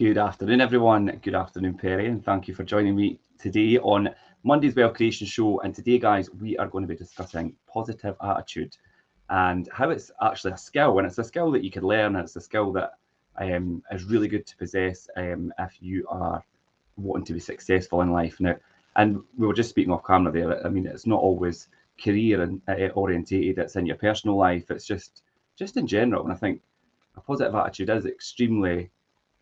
Good afternoon, everyone. Good afternoon, Perrie, and thank you for joining me today on Monday's Well Creation Show. And today, guys, we are going to be discussing positive attitude and how it's actually a skill. And it's a skill that you can learn. And it's a skill that is really good to possess if you are wanting to be successful in life. Now, and we were just speaking off camera there. I mean, it's not always career and orientated. It's in your personal life. It's just in general. And I think a positive attitude is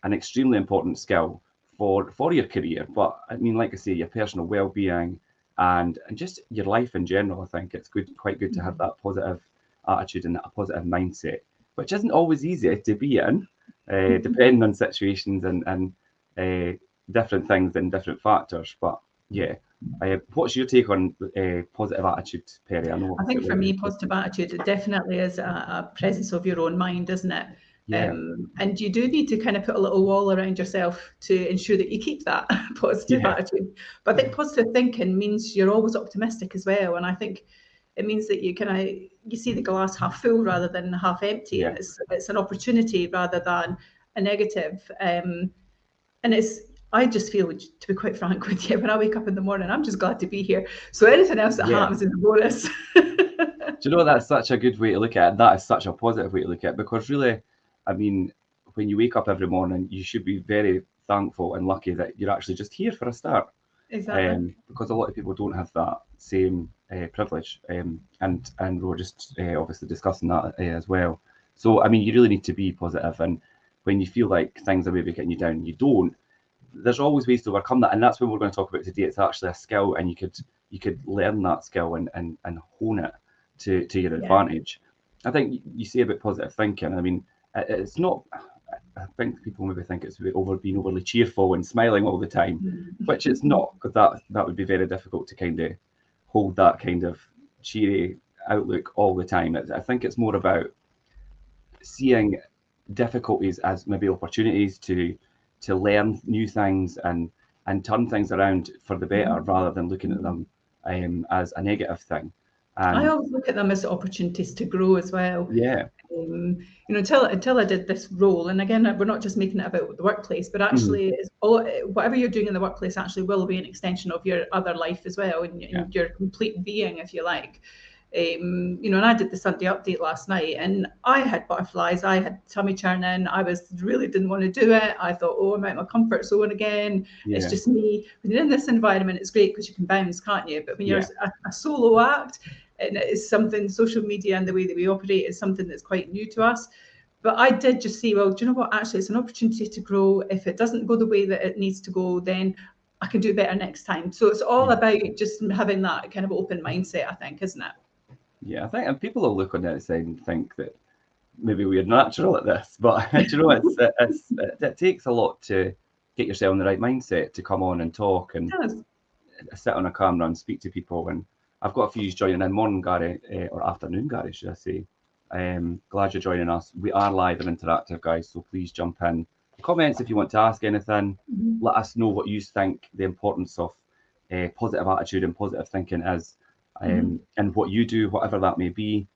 an extremely important skill for your career. But I mean, like I say, your personal well-being and just your life in general. I think it's quite good to have that positive attitude and a positive mindset, which isn't always easy to be in, depending on situations and different things and different factors. But yeah, what's your take on positive attitude, Perrie? I think for me, positive attitude, it definitely is a presence of your own mind, isn't it? Yeah. And you do need to kind of put a little wall around yourself to ensure that you keep that positive attitude. But I think positive thinking means you're always optimistic as well. And I think it means that you see the glass half full rather than half empty. Yeah. And it's an opportunity rather than a negative. And I just feel, to be quite frank with you, when I wake up in the morning, I'm just glad to be here. So anything else that happens is a bonus. Do you know, that's such a good way to look at it? That is such a positive way to look at it, because really, I mean, when you wake up every morning, you should be very thankful and lucky that you're actually just here for a start. Exactly. Because a lot of people don't have that same privilege, and we're just obviously discussing that as well. So, I mean, you really need to be positive, and when you feel like things are maybe getting you down, you don't. There's always ways to overcome that, and that's what we're going to talk about today. It's actually a skill, and you could learn that skill and hone it to your advantage. I think you say about positive thinking. I mean, it's not. I think people maybe think it's being overly cheerful and smiling all the time, which it's not, because that would be very difficult to kind of hold that kind of cheery outlook all the time. I think it's more about seeing difficulties as maybe opportunities to learn new things and turn things around for the better, rather than looking at them as a negative thing. I always look at them as opportunities to grow as well. Yeah. Until I did this role, and again, we're not just making it about the workplace, but actually, whatever you're doing in the workplace actually will be an extension of your other life as well, and your complete being, if you like. And I did the Sunday update last night, and I had butterflies, I had tummy churning, I really didn't want to do it. I thought, I'm out of my comfort zone again. It's just me. When you're in this environment, it's great because you can bounce, can't you? But when you're a solo act, and it's something, social media and the way that we operate is something that's quite new to us. But I did just see, well, do you know what? Actually, it's an opportunity to grow. If it doesn't go the way that it needs to go, then I can do better next time. So it's all about just having that kind of open mindset, I think, isn't it? Yeah, I think, and people will look on the outside and think that maybe we're natural at this, but do you know, it takes a lot to get yourself in the right mindset to come on and talk and sit on a camera and speak to people. And I've got a few joining in. Morning, Gary, or afternoon, Gary, should I say. Glad you're joining us. We are live and interactive, guys, so please jump in. Comments if you want to ask anything. Let us know what you think the importance of positive attitude and positive thinking is, and what you do, whatever that may be,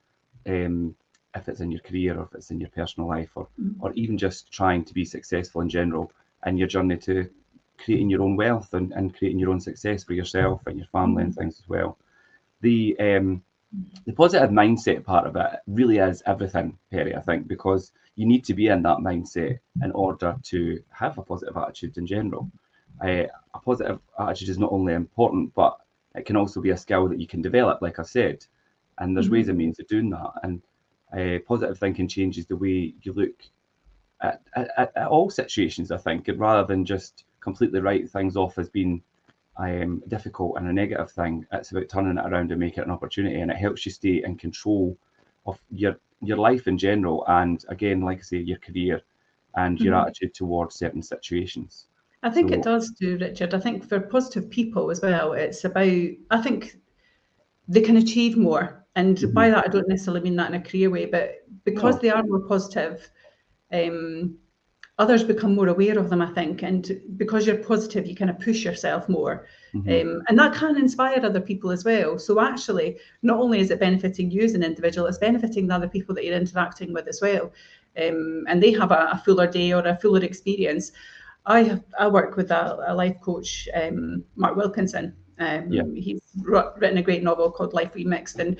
if it's in your career or if it's in your personal life, or even just trying to be successful in general in your journey to creating your own wealth and creating your own success for yourself and your family and things as well. The positive mindset part of it really is everything, Perrie, I think, because you need to be in that mindset in order to have a positive attitude in general. A positive attitude is not only important, but it can also be a skill that you can develop, like I said, and there's ways and means of doing that. And positive thinking changes the way you look at all situations, I think, and rather than just completely write things off as being difficult and a negative thing, it's about turning it around and make it an opportunity, and it helps you stay in control of your life in general, and again, like I say, your career and your attitude towards certain situations. I think it does too, Richard. I think for positive people as well, it's about, I think they can achieve more, and by that I don't necessarily mean that in a career way, but because they are more positive, others become more aware of them, I think, and because you're positive, you kind of push yourself more, and that can inspire other people as well. So actually, not only is it benefiting you as an individual, it's benefiting the other people that you're interacting with as well, and they have a fuller day or a fuller experience. I work with a life coach, Mark Wilkinson. He's written a great novel called Life Remixed, and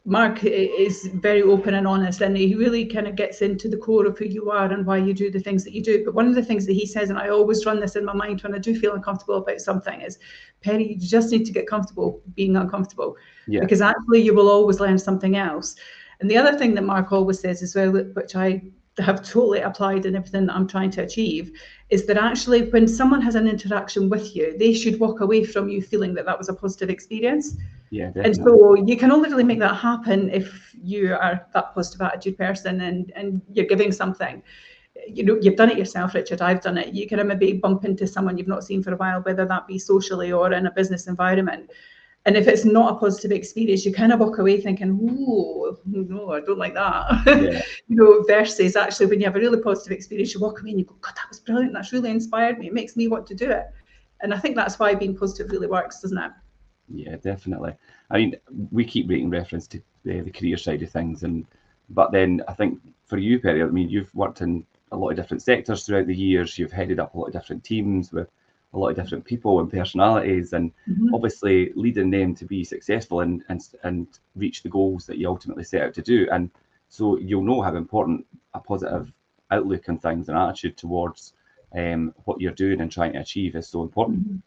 Mark is very open and honest, and he really kind of gets into the core of who you are and why you do the things that you do. But one of the things that he says, and I always run this in my mind when I do feel uncomfortable about something, is, Perrie, you just need to get comfortable being uncomfortable, because actually you will always learn something else. And the other thing that Mark always says as well, which I have totally applied in everything that I'm trying to achieve, is that actually when someone has an interaction with you, they should walk away from you feeling that that was a positive experience. Yeah, definitely. And so you can only really make that happen if you are that positive attitude person and you're giving something. You know, you've done it yourself, Richard. I've done it. You can maybe bump into someone you've not seen for a while, whether that be socially or in a business environment. And if it's not a positive experience, you kind of walk away thinking, "Oh, no, I don't like that." You know, versus actually when you have a really positive experience, you walk away and you go, "God, that was brilliant. That's really inspired me. It makes me want to do it." And I think that's why being positive really works, doesn't it? Yeah, definitely. I mean, we keep making reference to the career side of things, but then I think for you, Perrie, I mean, you've worked in a lot of different sectors throughout the years. You've headed up a lot of different teams with a lot of different people and personalities, and obviously leading them to be successful and reach the goals that you ultimately set out to do. And so you'll know how important a positive outlook on things and attitude towards what you're doing and trying to achieve is so important.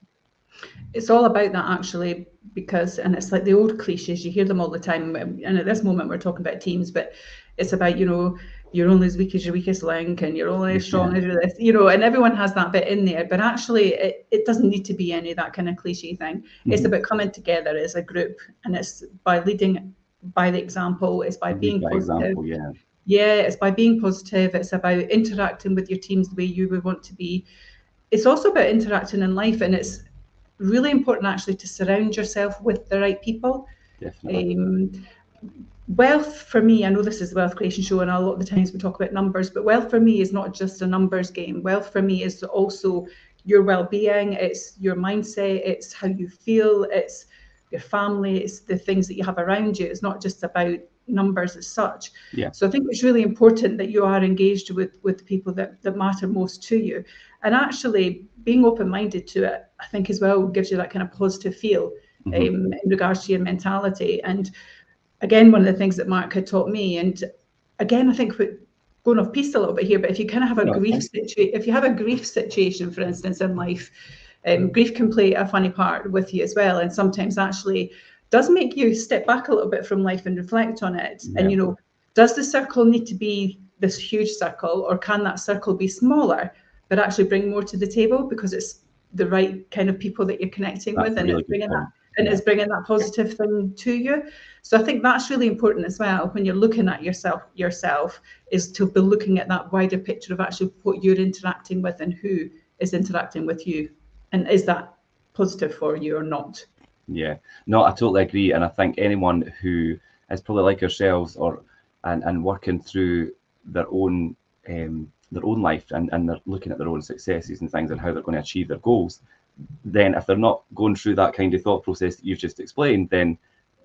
It's all about that, actually, because, and it's like the old cliches, you hear them all the time, and at this moment we're talking about teams, but it's about, you know, you're only as weak as your weakest link, and you're only as strong as your this, you know, and everyone has that bit in there, but actually it doesn't need to be any of that kind of cliche thing. It's about coming together as a group, and it's by leading by the example, it's by being positive. It's by being positive, it's about interacting with your teams the way you would want to be. It's also about interacting in life, and it's really important actually to surround yourself with the right people. Wealth for me, I know this is a wealth creation show and a lot of the times we talk about numbers, but wealth for me is not just a numbers game. Wealth for me is also your well-being, it's your mindset, it's how you feel, it's your family, it's the things that you have around you. It's not just about numbers as such. So I think it's really important that you are engaged with the people that matter most to you. And actually being open-minded to it, I think as well gives you that kind of positive feel in regards to your mentality. And again, one of the things that Mark had taught me, and again, I think we're going off piste a little bit here, but if you kind of have a grief situation, for instance, in life, grief can play a funny part with you as well. And sometimes actually does make you step back a little bit from life and reflect on it. And, you know, does the circle need to be this huge circle, or can that circle be smaller, but actually bring more to the table because it's the right kind of people that you're connecting with, and it's bringing that, and it's bringing that positive thing to you. So I think that's really important as well when you're looking at yourself is to be looking at that wider picture of actually what you're interacting with and who is interacting with you, and is that positive for you or not. Yeah, no, I totally agree. And I think anyone who is probably like yourselves and working through their own life and they're looking at their own successes and things and how they're going to achieve their goals, then if they're not going through that kind of thought process that you've just explained, then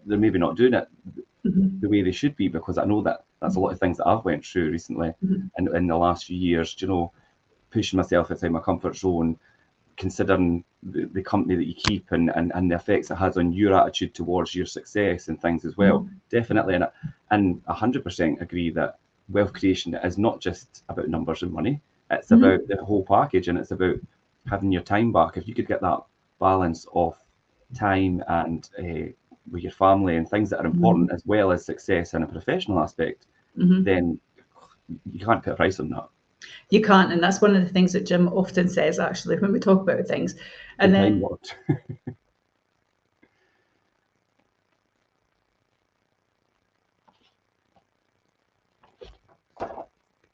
they're maybe not doing it the way they should be, because I know that that's a lot of things that I've went through recently and in the last few years, you know, pushing myself outside my comfort zone, considering the company that you keep and the effects it has on your attitude towards your success and things as well. Definitely. And 100% agree that wealth creation is not just about numbers and money. It's about the whole package, and it's about having your time back. If you could get that balance of time and with your family and things that are important, as well as success in a professional aspect, then you can't put a price on that. You can't, and that's one of the things that Jim often says, actually, when we talk about things. And then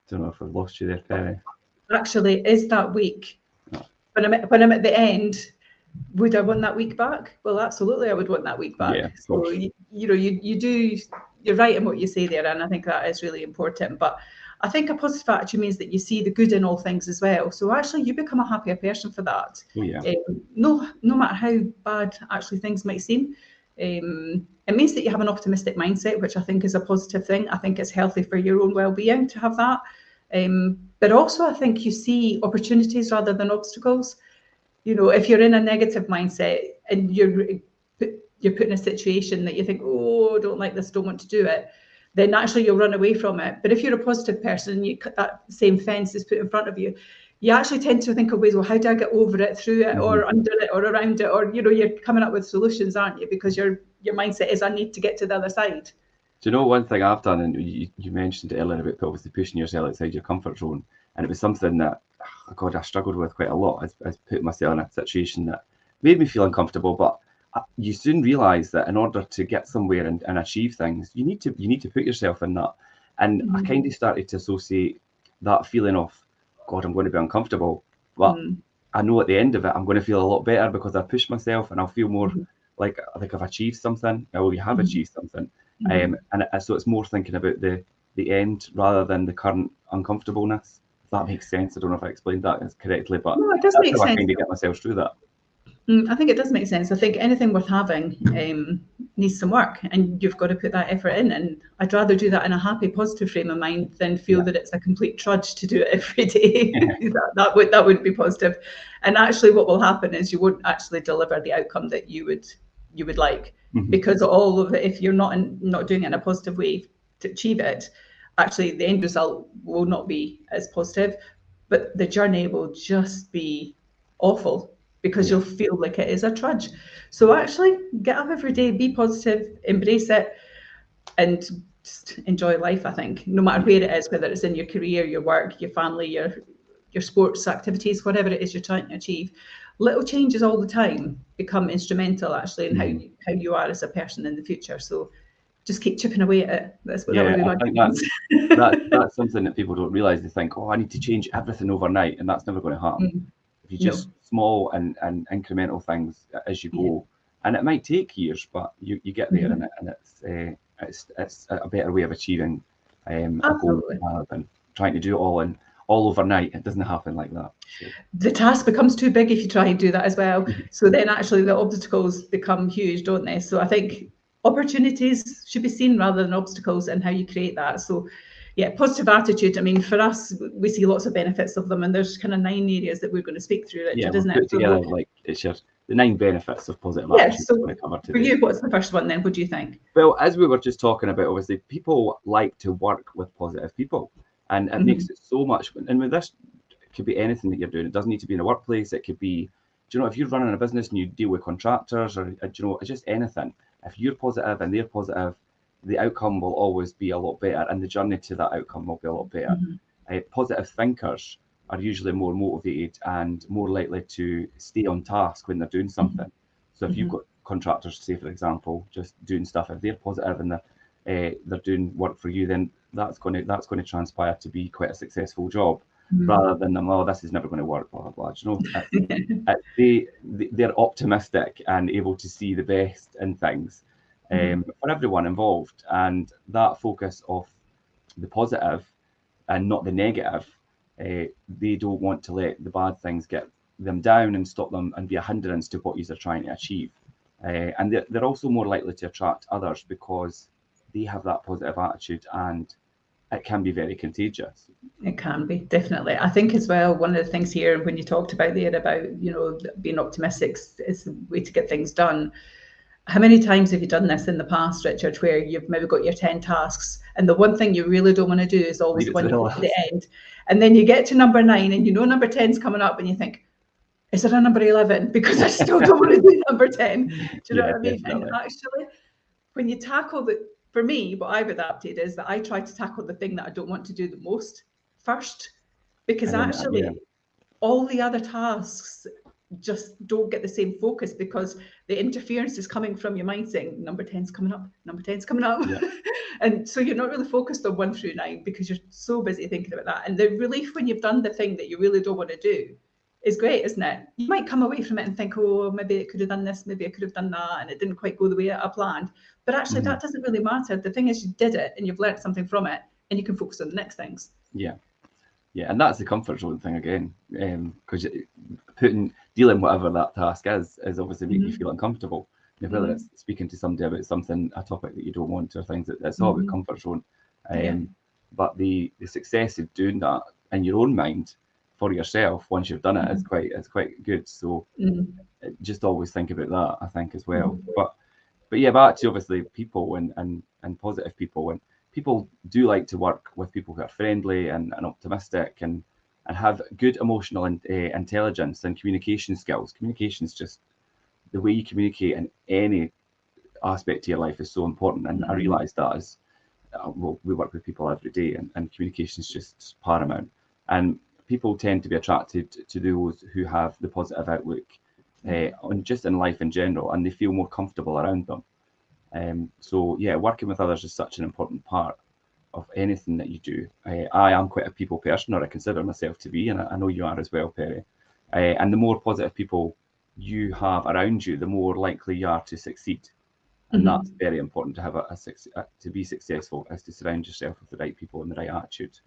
don't know if I've lost you there, Perrie. Actually, is that week when I'm at the end, would I want that week back? Well, absolutely, I would want that week back. So you know, you're right in what you say there, and I think that is really important. But I think a positive attitude means that you see the good in all things as well. So actually, you become a happier person for that. No matter how bad actually things might seem. It means that you have an optimistic mindset, which I think is a positive thing. I think it's healthy for your own well-being to have that. But also, I think you see opportunities rather than obstacles. You know, if you're in a negative mindset and you're put in a situation that you think, oh, I don't like this, don't want to do it, then naturally you'll run away from it. But if you're a positive person and that same fence is put in front of you, you actually tend to think of ways, well, how do I get over it, through it, or under it, or around it, or, you know, you're coming up with solutions, aren't you? Because your mindset is, I need to get to the other side. Do you know one thing I've done, and you mentioned it earlier about obviously pushing yourself outside your comfort zone, and it was something that, oh God, I struggled with quite a lot, as put myself in a situation that made me feel uncomfortable. But you soon realise that in order to get somewhere and achieve things, you need to put yourself in that. And I kind of started to associate that feeling of, God, I'm going to be uncomfortable, but I know at the end of it, I'm going to feel a lot better because I pushed myself, and I'll feel more like I've achieved something, or you have achieved something. And so it's more thinking about the end rather than the current uncomfortableness. If that makes sense. I don't know if I explained that correctly, but no, it does that's make how sense. I kind of get myself through that. I think it does make sense. I think anything worth having needs some work, and you've got to put that effort in. And I'd rather do that in a happy, positive frame of mind than feel that it's a complete trudge to do it every day. that wouldn't be positive. And actually, what will happen is you won't actually deliver the outcome that you would like, because all of it, if you're not doing it in a positive way to achieve it, actually the end result will not be as positive, but the journey will just be awful, because you'll feel like it is a trudge. So actually get up every day, be positive, embrace it, and just enjoy life. I think no matter where it is, whether it's in your career, your work, your family, your sports activities, whatever it is you're trying to achieve, little changes all the time become instrumental actually in how you are as a person in the future. So just keep chipping away at it. That would be my that's something that people don't realise. They think, oh, I need to change everything overnight, and that's never going to happen. If you just small and incremental things as you go, and it might take years, but you get there, and it's a better way of achieving a goal rather than trying to do it all overnight. It doesn't happen like that. So. The task becomes too big if you try and do that as well. So then actually the obstacles become huge, don't they? So I think opportunities should be seen rather than obstacles, and how you create that. So yeah, positive attitude. I mean, for us, we see lots of benefits of them, and there's kind of 9 areas that we're going to speak through, Richard, isn't it? Together, like it's the 9 benefits of positive attitude. So for you, what's the first one then? What do you think? Well, as we were just talking about, obviously, people like to work with positive people, and it makes it so much. And with this, it could be anything that you're doing. It doesn't need to be in a workplace. It could be, do you know, if you're running a business and you deal with contractors, or do you know, just anything. If you're positive and they're positive, the outcome will always be a lot better, and the journey to that outcome will be a lot better. Positive thinkers are usually more motivated and more likely to stay on task when they're doing something. So if you've got contractors, say for example, just doing stuff, if they're positive and they're doing work for you, then that's going to transpire to be quite a successful job, rather than them, oh, this is never going to work, blah blah blah. You know, they're optimistic and able to see the best in things. For everyone involved, and that focus of the positive and not the negative, they don't want to let the bad things get them down and stop them and be a hindrance to what you're trying to achieve. And they're also more likely to attract others because they have that positive attitude, and it can be very contagious. It can be, definitely. I think as well, one of the things here, when you talked about about, you know, being optimistic is the way to get things done. How many times have you done this in the past, Richard, where you've maybe got your 10 tasks, and the one thing you really don't want to do is always the one you put at the end, and then you get to number 9 and you know number 10's coming up, and you think, is there a number 11? Because I still don't want to do number 10. Do you know what I mean? Definitely. And actually, when you tackle for me, what I've adapted is that I try to tackle the thing that I don't want to do the most first, because actually all the other tasks just don't get the same focus, because the interference is coming from your mind saying number 10's coming up, number 10's coming up. And so you're not really focused on 1 through 9 because you're so busy thinking about that. And the relief when you've done the thing that you really don't want to do is great, isn't it? You might come away from it and think, oh, maybe I could have done this, maybe I could have done that, and it didn't quite go the way I planned. But actually that doesn't really matter. The thing is, you did it and you've learned something from it, and you can focus on the next things. Yeah, and that's the comfort zone thing again, because dealing whatever that task is obviously making you feel uncomfortable. You know, whether it's speaking to somebody about something, a topic that you don't want, or things that's all about comfort zone. But the success of doing that in your own mind for yourself once you've done it is quite good. So just always think about that, I think, as well. But yeah, back to obviously people and positive people. And people do like to work with people who are friendly and optimistic and have good emotional intelligence and communication skills. Communication is just the way you communicate in any aspect of your life is so important. And I realise that as well, we work with people every day, and communication is just paramount. And people tend to be attracted to those who have the positive outlook on just in life in general, and they feel more comfortable around them. So yeah, working with others is such an important part of anything that you do. I am quite a people person, or I consider myself to be, and I know you are as well, Perrie. And the more positive people you have around you, the more likely you are to succeed. And that's very important to have to be successful, is to surround yourself with the right people and the right attitude.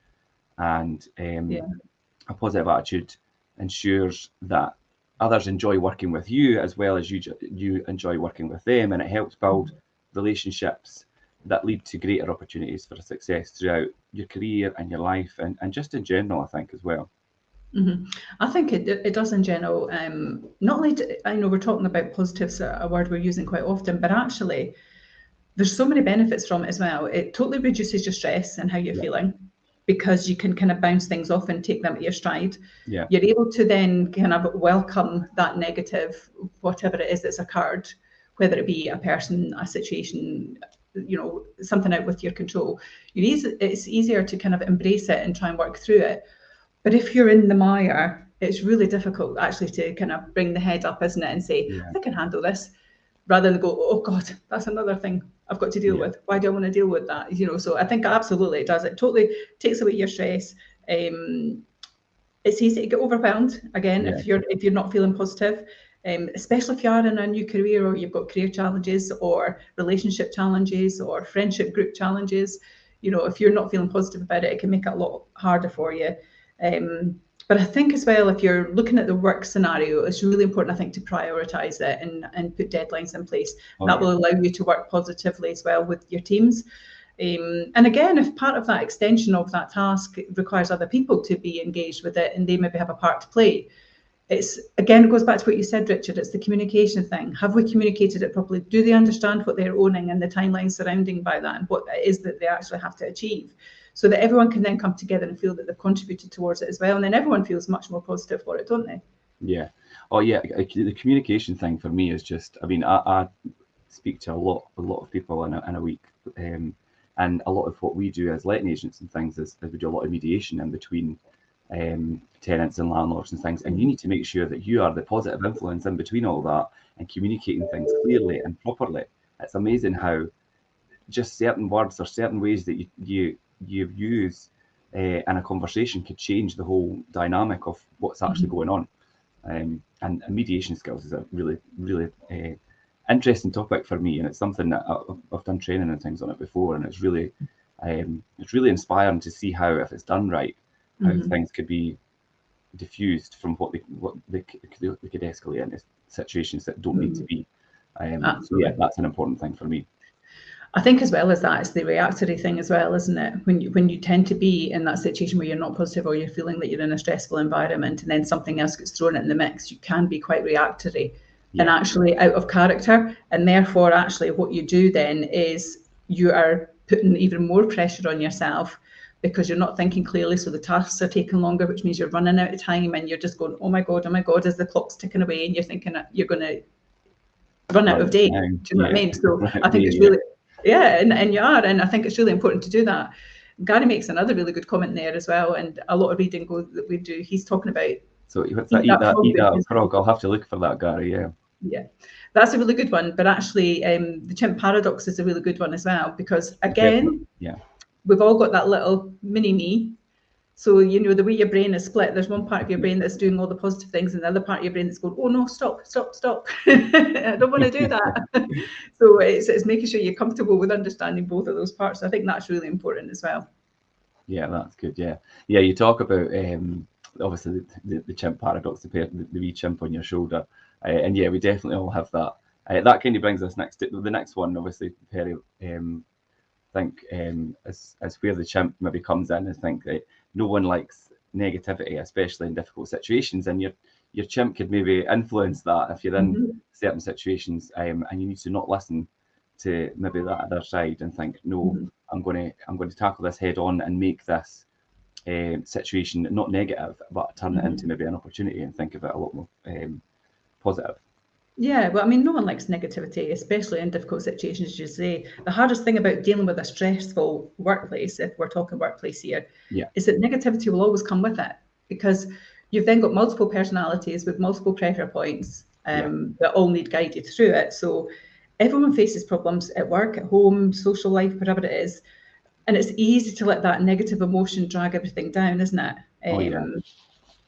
And a positive attitude ensures that others enjoy working with you as well as you enjoy working with them, and it helps build relationships that lead to greater opportunities for success throughout your career and your life, and just in general, I think, as well. I think it does in general. Not only I know we're talking about positives, a word we're using quite often, but actually there's so many benefits from it as well. It totally reduces your stress and how you're feeling, because you can kind of bounce things off and take them at your stride. You're able to then kind of welcome that negative, whatever it is that's occurred, whether it be a person, a situation, something out with your control. It's easier to kind of embrace it and try and work through it. But if you're in the mire, it's really difficult actually to kind of bring the head up, isn't it, and say, I can handle this, rather than go, oh God, that's another thing I've got to deal with. Why do I want to deal with that? So I think absolutely it does. It totally takes away your stress. It's easy to get overwhelmed again if you're not feeling positive, especially if you are in a new career, or you've got career challenges or relationship challenges or friendship group challenges. If you're not feeling positive about it, it can make it a lot harder for you. But I think as well, if you're looking at the work scenario, it's really important, I think, to prioritise it and put deadlines in place. That will allow you to work positively as well with your teams. And again, if part of that extension of that task requires other people to be engaged with it and they maybe have a part to play, it goes back to what you said, Richard. It's the communication thing. Have we communicated it properly? Do they understand what they're owning and the timeline surrounding by that, and what it is that they actually have to achieve, so that everyone can then come together and feel that they've contributed towards it as well, and then everyone feels much more positive for it, don't they? Yeah. Oh yeah. The communication thing for me is just, I mean, I speak to a lot of people in a week, and a lot of what we do as letting agents and things is we do a lot of mediation in between tenants and landlords and things, and you need to make sure that you are the positive influence in between all that and communicating things clearly and properly. It's amazing how just certain words or certain ways that you use in a conversation could change the whole dynamic of what's actually going on. And mediation skills is a really interesting topic for me, and it's something that I've done training and things on it before, and it's really inspiring to see how, if it's done right, how things could be diffused from what they could escalate into situations that don't need to be. So yeah, that's an important thing for me. I think as well as that, it's the reactory thing as well, isn't it? When you tend to be in that situation where you're not positive, or you're feeling that you're in a stressful environment, and then something else gets thrown in the mix, you can be quite reactory and actually out of character. And therefore, actually, what you do then is you are putting even more pressure on yourself, because you're not thinking clearly. So the tasks are taking longer, which means you're running out of time, and you're just going, oh my God, as the clock's ticking away, and you're thinking that you're going to run out of date. Do you know what I mean? So I think it's really, and you are, and I think it's really important to do that. Gary makes another really good comment there as well, and a lot of reading that we do, he's talking about. So what's that? Eat that frog. I'll have to look for that, Gary. Yeah, that's a really good one. But actually, the chimp paradox is a really good one as well, because again, we've all got that little mini me. So, the way your brain is split, there's one part of your brain that's doing all the positive things, and the other part of your brain that's going, oh no, stop. I don't want to do that. So it's making sure you're comfortable with understanding both of those parts. I think that's really important as well. Yeah, that's good. Yeah, you talk about obviously the chimp paradox, the wee chimp on your shoulder, and yeah, we definitely all have that. That kind of brings us the next one, obviously, Perrie. I think as where the chimp maybe comes in, I think that no one likes negativity, especially in difficult situations, and your chimp could maybe influence that if you're in certain situations, and you need to not listen to maybe that other side and think, no, I'm going to tackle this head on and make this situation not negative, but turn it into maybe an opportunity and think of it a lot more positive. Yeah, well, I mean, no one likes negativity, especially in difficult situations, as you say. The hardest thing about dealing with a stressful workplace, if we're talking workplace here, is that negativity will always come with it, because you've then got multiple personalities with multiple pressure points that all need guided through it. So everyone faces problems at work, at home, social life, whatever it is. And it's easy to let that negative emotion drag everything down, isn't it?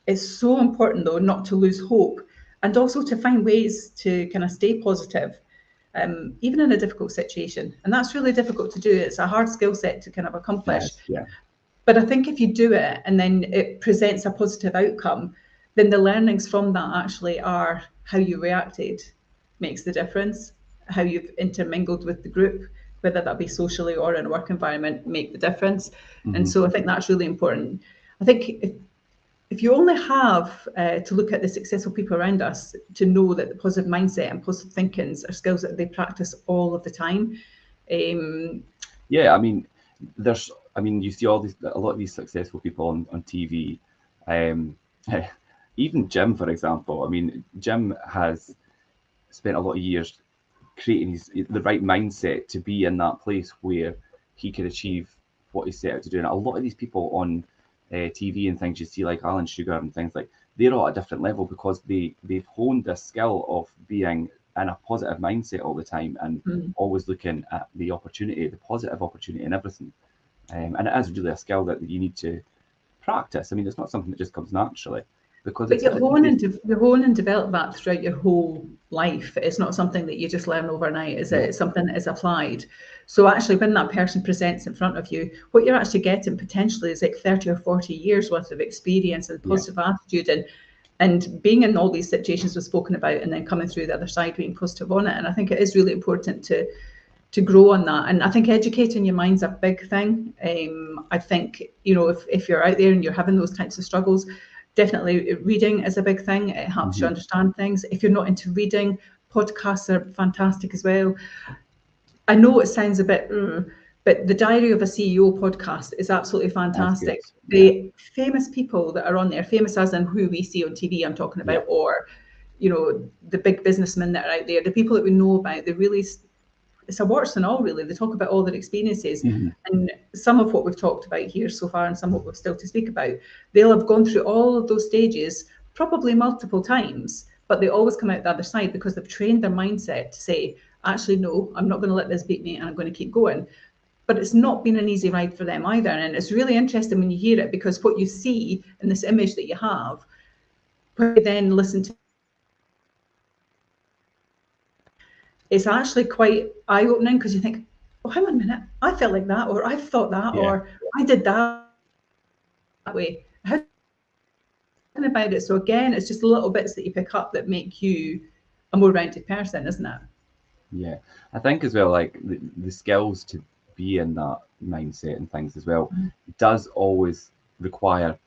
It's so important, though, not to lose hope, and also to find ways to kind of stay positive, even in a difficult situation. And that's really difficult to do. It's a hard skill set to kind of accomplish. But I think if you do it and then it presents a positive outcome, then the learnings from that actually are how you reacted makes the difference, how you've intermingled with the group, whether that be socially or in a work environment, make the difference. And so I think that's really important. I think if you only have to look at the successful people around us to know that the positive mindset and positive thinking are skills that they practice all of the time. Yeah, I mean, you see a lot of these successful people on TV. Even Jim, for example. I mean, Jim has spent a lot of years creating the right mindset to be in that place where he could achieve what he set out to do. And a lot of these people on TV and things you see, like Alan Sugar and things, like they're all at a different level because they've honed this skill of being in a positive mindset all the time and always looking at the opportunity, the positive opportunity in everything. And it is really a skill that you need to practice. I mean, it's not something that just comes naturally. But you hone and develop that throughout your whole life. It's not something that you just learn overnight, is it? It's something that is applied. So actually, when that person presents in front of you, what you're actually getting potentially is like 30 or 40 years worth of experience and positive attitude and being in all these situations we've spoken about, and then coming through the other side being positive on it. And I think it is really important to grow on that. And I think educating your mind's a big thing. I think, if you're out there and you're having those types of struggles, definitely reading is a big thing. It helps you understand things. If you're not into reading, podcasts are fantastic as well. I know it sounds a bit, but the Diary of a CEO podcast is absolutely fantastic. The famous people that are on there, famous as in who we see on TV, I'm talking about, or, the big businessmen that are out there, the people that we know about, they really, it's a warts and all, really. They talk about all their experiences, and some of what we've talked about here so far and some of what we've still to speak about, they'll have gone through all of those stages probably multiple times, but they always come out the other side because they've trained their mindset to say, actually, no, I'm not going to let this beat me and I'm going to keep going. But it's not been an easy ride for them either. And it's really interesting when you hear it, because what you see in this image that you have, when you then listen to, it's actually quite eye-opening, because you think, oh, hang on a minute, I felt like that, or I've thought that, or I did that way. How about it? So again, it's just little bits that you pick up that make you a more rounded person, isn't it? Yeah, I think as well, like the skills to be in that mindset and things as well does always require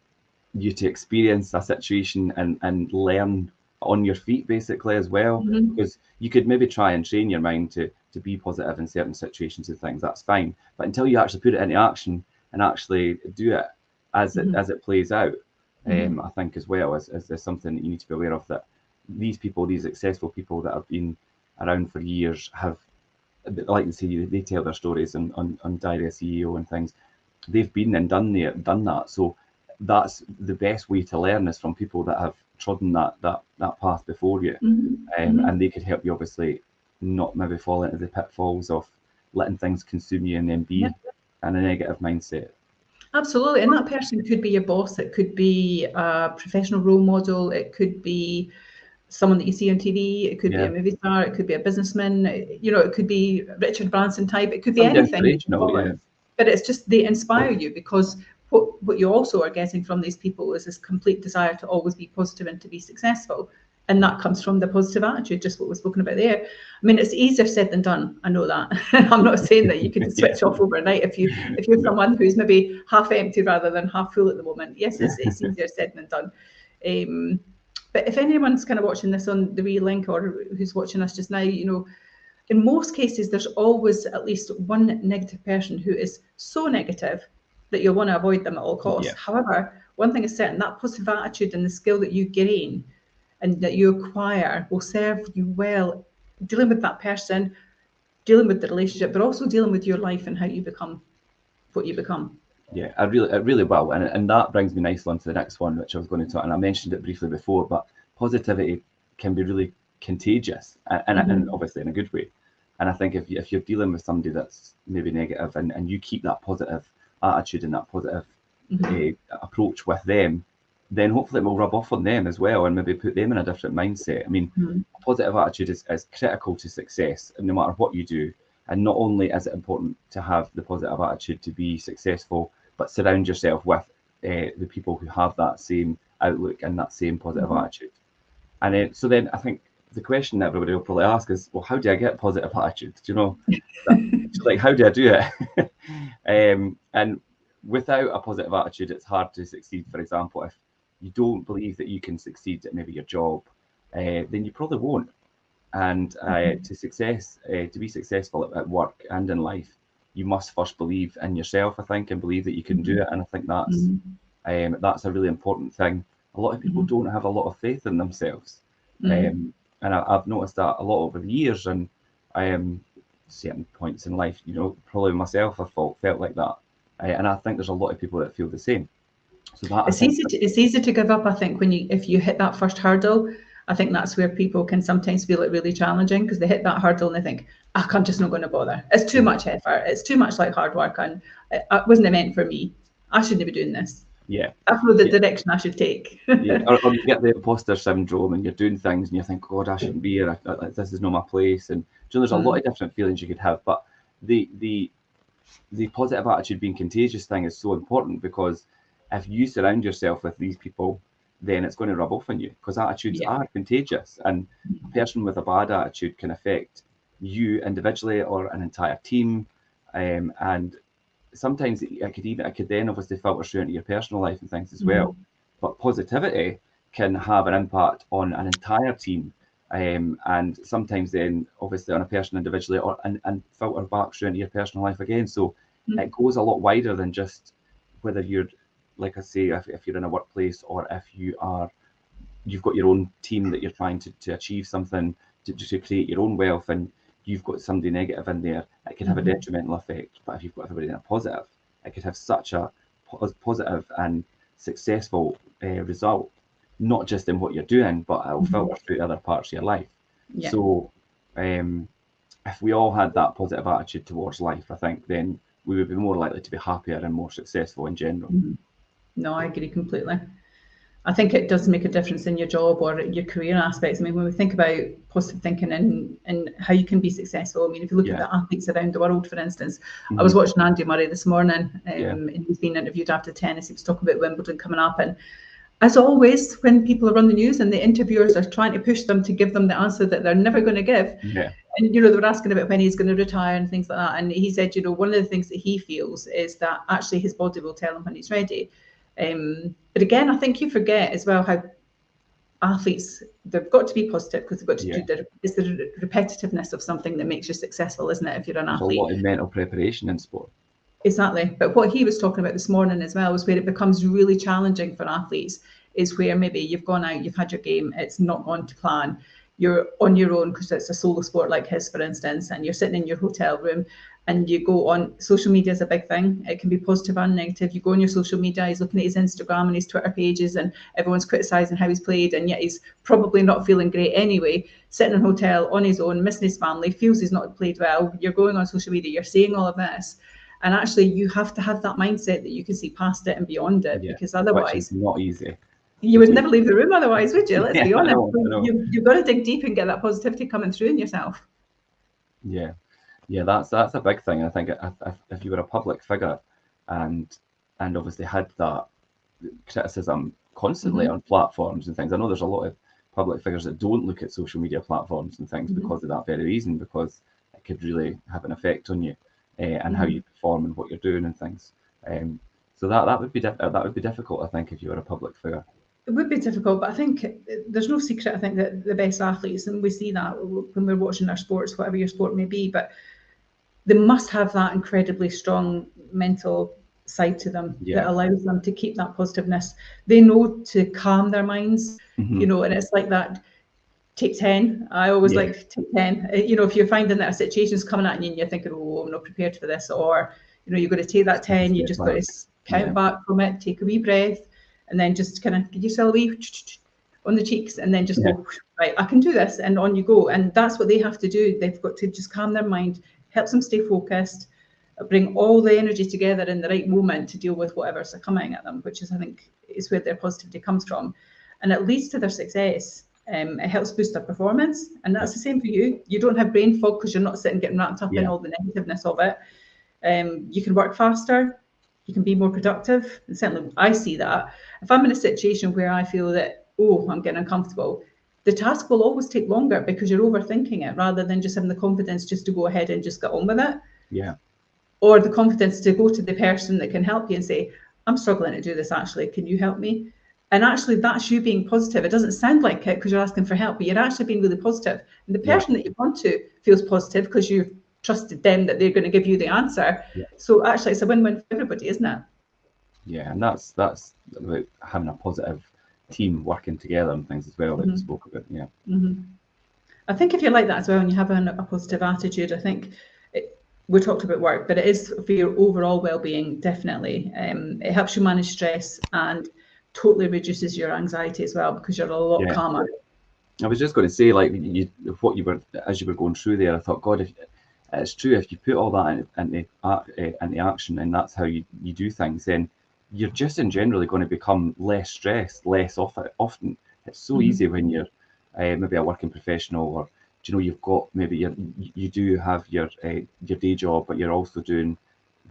you to experience a situation and learn on your feet, basically, as well. Because you could maybe try and train your mind to be positive in certain situations and things, that's fine, but until you actually put it into action and actually do it as it plays out, I think as well as there's something that you need to be aware of, that these people, these successful people that have been around for years, have, like you say, they tell their stories on Diary of a CEO and things. They've been and done that. So that's the best way to learn, is from people that have trodden that path before you, and they could help you obviously not maybe fall into the pitfalls of letting things consume you and then be in a negative mindset. Absolutely. And that person could be your boss, it could be a professional role model, it could be someone that you see on TV, it could be a movie star, it could be a businessman, it could be Richard Branson type, it could be anything. But it's just, they inspire you, because what you also are getting from these people is this complete desire to always be positive and to be successful. And that comes from the positive attitude, just what we've spoken about there. I mean, it's easier said than done. I know that. I'm not saying that you can switch off overnight if you're someone who's maybe half empty rather than half full at the moment. Yes, it's easier said than done. But if anyone's kind of watching this on the wee link, or who's watching us just now, you know, in most cases, there's always at least one negative person who is so negative that you'll want to avoid them at all costs. Yeah. However, one thing is certain, that positive attitude and the skill that you gain and that you acquire will serve you well dealing with that person, dealing with the relationship, but also dealing with your life and how you become what you become. Yeah, it really will. And that brings me nicely on to the next one, which I was going to talk, and I mentioned it briefly before, but positivity can be really contagious and obviously in a good way. And I think if you're dealing with somebody that's maybe negative and you keep that positive attitude and that positive approach with them, then hopefully it will rub off on them as well and maybe put them in a different mindset. I mean, a positive attitude is critical to success, no matter what you do. And not only is it important to have the positive attitude to be successful, but surround yourself with the people who have that same outlook and that same positive attitude. And so then I think the question that everybody will probably ask is, well, how do I get positive attitude? Do you know, like, how do I do it? And without a positive attitude, it's hard to succeed. For example, if you don't believe that you can succeed at maybe your job, then you probably won't. And to be successful at work and in life, you must first believe in yourself, I think, and believe that you can do it. And I think that's a really important thing. A lot of people don't have a lot of faith in themselves. And I've noticed that a lot over the years, and certain points in life, you know, probably myself, I felt like that. And I think there's a lot of people that feel the same. So that it's easy to give up, I think, if you hit that first hurdle. I think that's where people can sometimes feel it really challenging, because they hit that hurdle and they think, I'm just not going to bother. It's too much effort. It's too much like hard work, and it wasn't meant for me. I shouldn't be doing this. Yeah. I know the direction I should take. Yeah. Or you get the imposter syndrome and you're doing things and you think, God, I shouldn't be here. This is not my place. And you know, there's a lot of different feelings you could have. But the positive attitude being contagious thing is so important, because if you surround yourself with these people, then it's going to rub off on you, because attitudes are contagious. And a person with a bad attitude can affect you individually or an entire team. And sometimes it could then obviously filter through into your personal life and things as well. But positivity can have an impact on an entire team, and sometimes then obviously on a person individually, and filter back through into your personal life again. So it goes a lot wider than just whether you're, like I say, if you're in a workplace, or if you've got your own team that you're trying to achieve something, to create your own wealth, and you've got somebody negative in there, it can have a detrimental effect. But if you've got everybody in a positive, it could have such a positive and successful result, not just in what you're doing, but it will filter through other parts of your life. So if we all had that positive attitude towards life, I think then we would be more likely to be happier and more successful in general. No, I agree completely. I think it does make a difference in your job or your career aspects. I mean, when we think about positive thinking and how you can be successful, I mean, if you look at the athletes around the world, for instance, I was watching Andy Murray this morning, and he's been interviewed after tennis. He was talking about Wimbledon coming up, and as always, when people are on the news and the interviewers are trying to push them to give them the answer that they're never going to give, and you know, they were asking about when he's going to retire and things like that, and he said, you know, one of the things that he feels is that actually his body will tell him when he's ready. But again, I think you forget as well how athletes, they've got to be positive, because they've got to do it's the repetitiveness of something that makes you successful, isn't it, if you're an athlete? There's a lot of mental preparation in sport. Exactly. But what he was talking about this morning as well was where it becomes really challenging for athletes is where maybe you've gone out, you've had your game, it's not gone to plan. You're on your own because it's a solo sport like his, for instance, and you're sitting in your hotel room and you go on, social media is a big thing. It can be positive and negative. You go on your social media, he's looking at his Instagram and his Twitter pages and everyone's criticising how he's played, and yet he's probably not feeling great anyway, sitting in a hotel on his own, missing his family, feels he's not played well. You're going on social media, you're saying all of this. And actually you have to have that mindset that you can see past it and beyond it, because otherwise it's not easy. You would never leave the room otherwise, would you? Let's be honest. I know. You've got to dig deep and get that positivity coming through in yourself. Yeah, that's a big thing. I think if you were a public figure and obviously had that criticism constantly on platforms and things, I know there's a lot of public figures that don't look at social media platforms and things because of that very reason, because it could really have an effect on you and how you perform and what you're doing and things. So that would be difficult, I think, if you were a public figure. It would be difficult, but I think there's no secret. I think that the best athletes, and we see that when we're watching our sports, whatever your sport may be, but they must have that incredibly strong mental side to them that allows them to keep that positiveness. They know to calm their minds, you know, and it's like that. Take 10. I always like take 10. You know, if you're finding that a situation's coming at you and you're thinking, oh, I'm not prepared for this, or, you know, you've got to take that 10, you just got to count back from it, take a wee breath, and then just kind of give yourself a wee on the cheeks, and then just go, right, I can do this, and on you go. And that's what they have to do. They've got to just calm their mind, helps them stay focused, bring all the energy together in the right moment to deal with whatever's coming at them, which is, I think, is where their positivity comes from. And it leads to their success. It helps boost their performance, and that's the same for you. You don't have brain fog because you're not sitting getting wrapped up in all the negativeness of it. You can work faster, you can be more productive, and certainly I see that. If I'm in a situation where I feel that, oh, I'm getting uncomfortable, the task will always take longer because you're overthinking it rather than just having the confidence just to go ahead and just get on with it. Yeah. Or the confidence to go to the person that can help you and say, I'm struggling to do this, actually, can you help me? And actually, that's you being positive. It doesn't sound like it because you're asking for help, but you're actually being really positive. And the person that you want to feels positive because you've trusted them that they're going to give you the answer. So actually, it's a win-win for everybody, isn't it? Yeah, and that's about having a positive team working together and things as well that you spoke about. Yeah. I think if you're like that as well and you have a positive attitude, I think we talked about work, but it is for your overall well-being, definitely. It helps you manage stress and totally reduces your anxiety as well because you're a lot calmer. I was just going to say, like, as you were going through there, I thought, God, if it's true, if you put all that into action and that's how you do things, then you're just in generally going to become less stressed, less often. It's so easy when you're maybe a working professional, or you know, you've got maybe you do have your day job, but you're also doing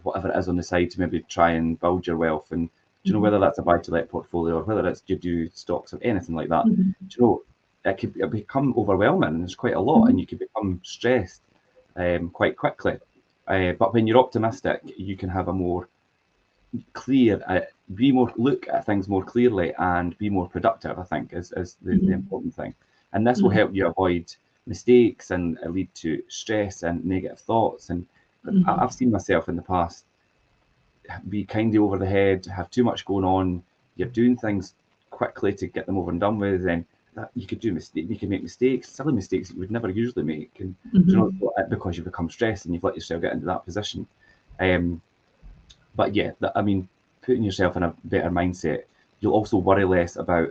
whatever it is on the side to maybe try and build your wealth. And do you know, whether that's a buy-to-let portfolio or whether it's you do stocks or anything like that, do you know, it could become overwhelming, and there's quite a lot, and you can become stressed quite quickly. But when you're optimistic, you can have a more clear, look at things more clearly and be more productive, I think, is the important thing. And this will help you avoid mistakes and lead to stress and negative thoughts. And I've seen myself in the past be kind of over the head, have too much going on. You're doing things quickly to get them over and done with, and you could make mistakes, silly mistakes that you would never usually make, and you know, because you become stressed and you've let yourself get into that position. But yeah, I mean, putting yourself in a better mindset, you'll also worry less about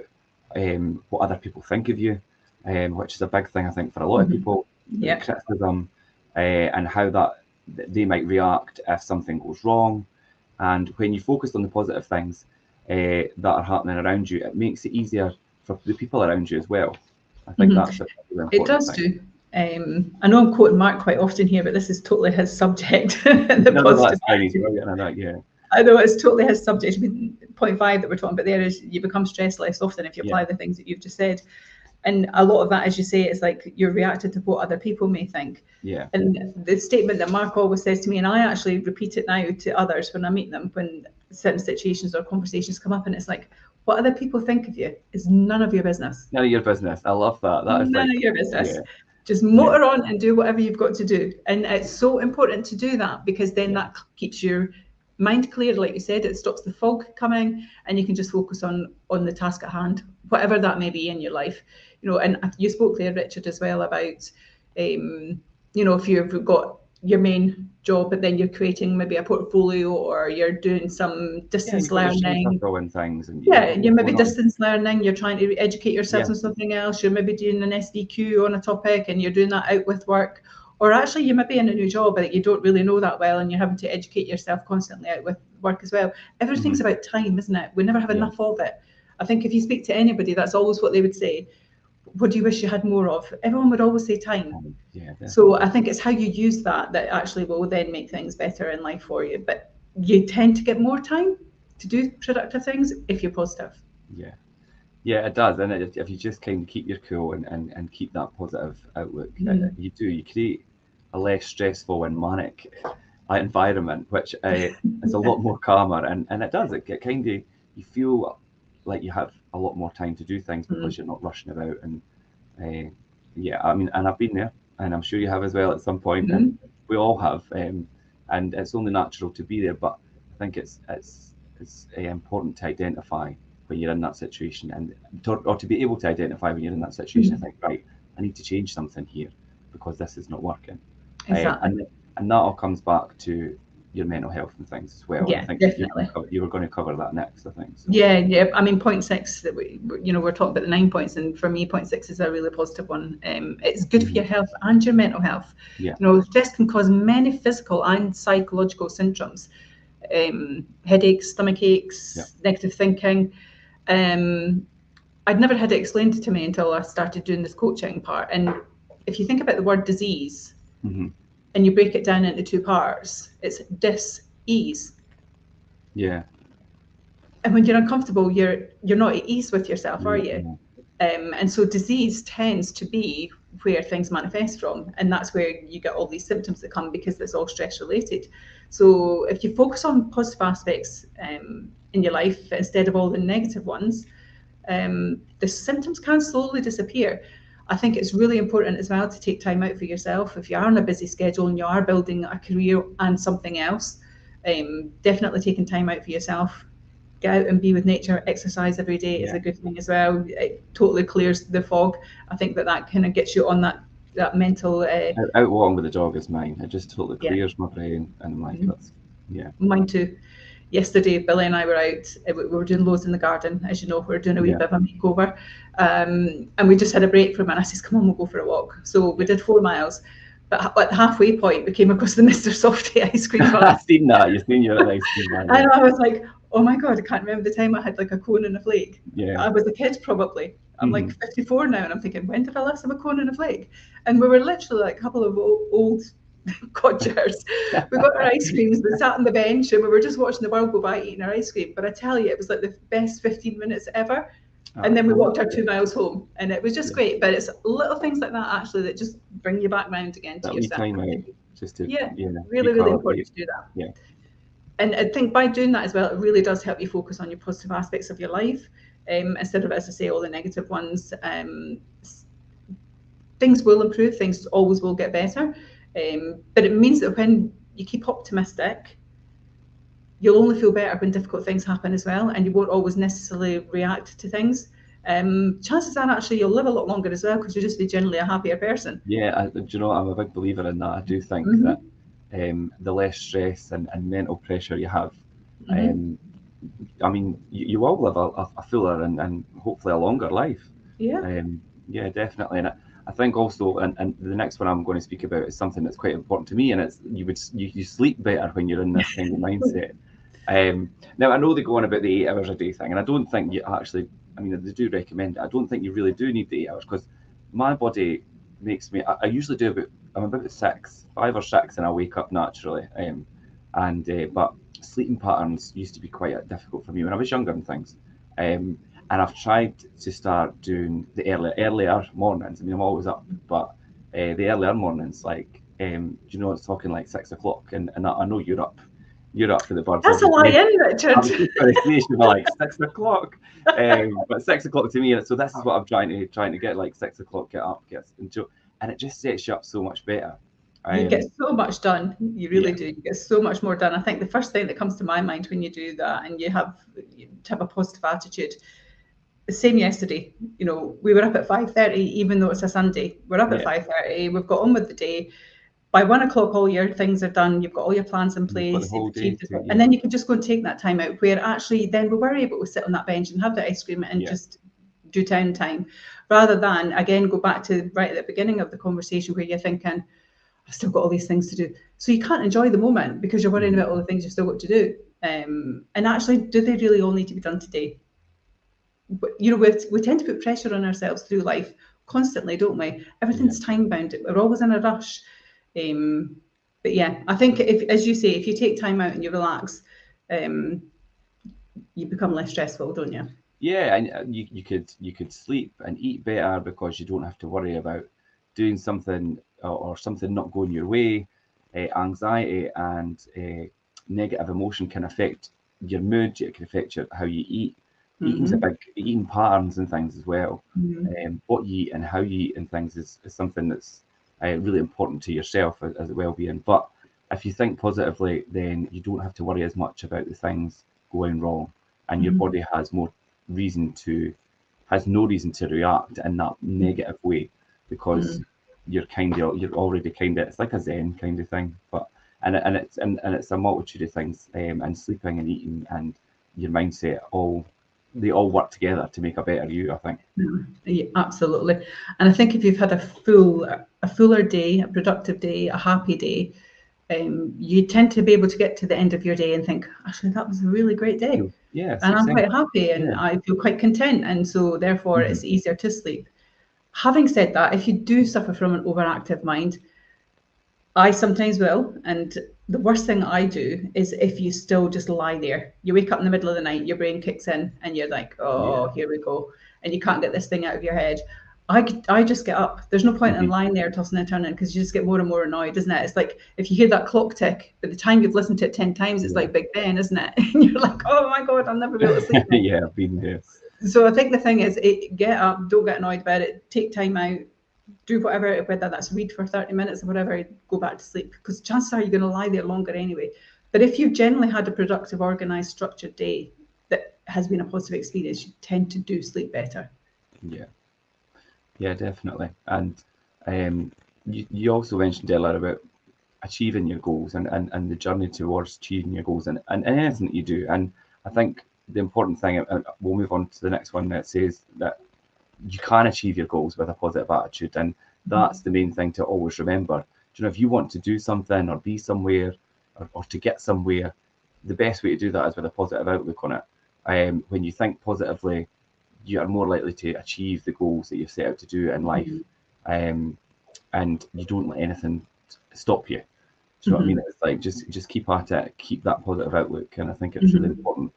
what other people think of you, which is a big thing, I think, for a lot of people. Criticism and how that they might react if something goes wrong. And when you focus on the positive things that are happening around you, it makes it easier for the people around you as well. I think that's a really important It does thing. too. I know I'm quoting Mark quite often here, but this is totally his subject. That's fine. I know it's totally his subject. I mean, point 5 that we're talking about there is you become stressed less often if you apply the things that you've just said. And a lot of that, as you say, is like you're reacting to what other people may think. And the statement that Mark always says to me, and I actually repeat it now to others when I meet them, when certain situations or conversations come up, and it's like, what other people think of you is none of your business. None of your business. I love that. That is none of your business. Just motor on and do whatever you've got to do. And it's so important to do that because then that keeps your mind clear, like you said. It stops the fog coming, and you can just focus on the task at hand, whatever that may be in your life. You know, and you spoke there, Richard, as well about you know, if you've got your main job, but then you're creating maybe a portfolio, or you're doing some distance learning. You're maybe distance learning. You're trying to educate yourself on something else. You're maybe doing an SDQ on a topic, and you're doing that out with work. Or actually, you may be in a new job that you don't really know that well, and you're having to educate yourself constantly out with work as well. Everything's about time, isn't it? We never have enough of it. I think if you speak to anybody, that's always what they would say. What do you wish you had more of? Everyone would always say time. So I think it's how you use that actually will then make things better in life for you. But you tend to get more time to do productive things if you're positive. Yeah, it does. And if you just kind of keep your cool and keep that positive outlook, you create a less stressful and manic environment, which is a lot more calmer. And it does. It kind of, you feel like you have a lot more time to do things because you're not rushing about. And yeah, I mean, and I've been there, and I'm sure you have as well at some point, and we all have. And it's only natural to be there, but I think it's important to identify when you're in that situation, and or to be able to identify when you're in that situation and think, right, I need to change something here because this is not working. Exactly. And that all comes back to your mental health and things as well. Yeah, I think definitely. you were going to cover that next, I think. So. Yeah. I mean, point 6 that we're talking about the 9 points, and for me, point 6 is a really positive one. It's good for your health and your mental health. Yeah. Stress can cause many physical and psychological symptoms, headaches, stomach aches, negative thinking. I'd never had it explained to me until I started doing this coaching part. And if you think about the word disease and you break it down into 2 parts, it's dis-ease. Yeah. And when you're uncomfortable, you're not at ease with yourself, are you? And so disease tends to be where things manifest from, and that's where you get all these symptoms that come because it's all stress related. So if you focus on positive aspects in your life instead of all the negative ones, the symptoms can slowly disappear. I think it's really important as well to take time out for yourself. If you are on a busy schedule and you are building a career and something else, definitely taking time out for yourself. Get out and be with nature. Exercise every day is a good thing as well. It totally clears the fog. I think that kind of gets you on that mental. Out walking with the dog is mine. It just totally clears my brain, and I'm like, that's mine too. Yesterday, Billy and I were out. We were doing loads in the garden, as you know. We were doing a wee bit of a makeover, and we just had a break from it. And I says, "Come on, we'll go for a walk." So we did 4 miles. But at the halfway point, we came across the Mr. Softy ice cream bar. I've seen that. You've seen your ice cream bar. And I was like, oh my God, I can't remember the time I had like a cone and a flake. Yeah. I was a kid probably. I'm like 54 now, and I'm thinking, when did I last have a cone and a flake? And we were literally like a couple of old codgers. We got our ice creams, we sat on the bench, and we were just watching the world go by eating our ice cream. But I tell you, it was like the best 15 minutes ever. And then we walked our 2 miles home, and it was just great. But it's little things like that actually that just bring you back round again to yourself. Time out, just to really important to do that. Yeah. And I think by doing that as well, it really does help you focus on your positive aspects of your life, instead of, as I say, all the negative ones. Things will improve, things always will get better. But it means that when you keep optimistic, you'll only feel better when difficult things happen as well, and you won't always necessarily react to things. Chances are actually you'll live a lot longer as well because you'll just be generally a happier person. Yeah, do you know, I'm a big believer in that. I do think that the less stress and mental pressure you have, I mean, you will live a fuller and hopefully a longer life. Yeah. Yeah, definitely. And I think also, and the next one I'm going to speak about is something that's quite important to me, and it's you sleep better when you're in this kind of mindset. Now I know they go on about the 8 hours a day thing, and I don't think you actually. I mean, they do recommend it. I don't think you really do need the 8 hours because my body makes me. I usually do I'm about 5 or 6, and I wake up naturally. But sleeping patterns used to be quite difficult for me when I was younger and things. And I've tried to start doing the earlier mornings. I mean, I'm always up, but the earlier mornings, like, do you know, it's talking like 6 o'clock, and I know you're up. You're up for the birds. That's a lie in, Richard. I was just going to say, she was like 6 o'clock. But 6 o'clock to me, so this is what I'm trying to get, like 6 o'clock, get up, and it just sets you up so much better. You get so much done. You really do. You get so much more done. I think the first thing that comes to my mind when you do that and you have a positive attitude. The same yesterday, you know, we were up at 5:30, even though it's a Sunday. We're up at 5:30. We've got on with the day. By 1 o'clock, all your things are done. You've got all your plans in place. And then you can just go and take that time out where actually then we were able to sit on that bench and have the ice cream and just do time, rather than, again, go back to right at the beginning of the conversation where you're thinking, I've still got all these things to do. So you can't enjoy the moment because you're worrying about all the things you've still got to do. And actually, do they really all need to be done today? But, you know, we tend to put pressure on ourselves through life constantly, don't we? Everything's time bound. We're always in a rush. But yeah, I think if, as you say, if you take time out and you relax, you become less stressful, don't you? Yeah, and you could sleep and eat better because you don't have to worry about doing something or something not going your way. Anxiety and negative emotion can affect your mood. It can affect how you eat. Eating's a big eating patterns and things as well. What you eat and how you eat and things is something that's really important to yourself as a well-being. But if you think positively, then you don't have to worry as much about the things going wrong, and your body has no reason to react in that negative way, because you're already kind of, it's like a zen kind of thing. But and it's a multitude of things, and sleeping and eating and your mindset, they all work together to make a better you, I think. Yeah, absolutely. And I think if you've had a fuller day, a productive day, a happy day, you tend to be able to get to the end of your day and think, actually, that was a really great day. Yeah, And I'm succinct. quite happy and I feel quite content. And so therefore it's easier to sleep. Having said that, if you do suffer from an overactive mind, I sometimes will. And the worst thing I do is if you still just lie there, you wake up in the middle of the night, your brain kicks in and you're like, oh, here we go. And you can't get this thing out of your head. I just get up. There's no point in lying there tossing and turning, because you just get more and more annoyed, isn't it? It's like if you hear that clock tick, by the time you've listened to it 10 times, it's like Big Ben, isn't it? And you're like, oh my God, I'll never be able to sleep. Yeah, I've been there. So I think the thing is, get up, don't get annoyed about it, take time out, do whatever, whether that's read for 30 minutes or whatever, go back to sleep, because chances are you're going to lie there longer anyway. But if you've generally had a productive, organised, structured day that has been a positive experience, you tend to do sleep better. Yeah, definitely. And you also mentioned earlier about achieving your goals and the journey towards achieving your goals and anything that you do. And I think the important thing, we'll move on to the next one, that says that you can achieve your goals with a positive attitude, and that's the main thing to always remember. You know, if you want to do something or be somewhere or to get somewhere, the best way to do that is with a positive outlook on it. When you think positively, you are more likely to achieve the goals that you've set out to do in life, and you don't let anything stop you. Do you know what I mean? It's like just keep at it, keep that positive outlook, and I think it's really important.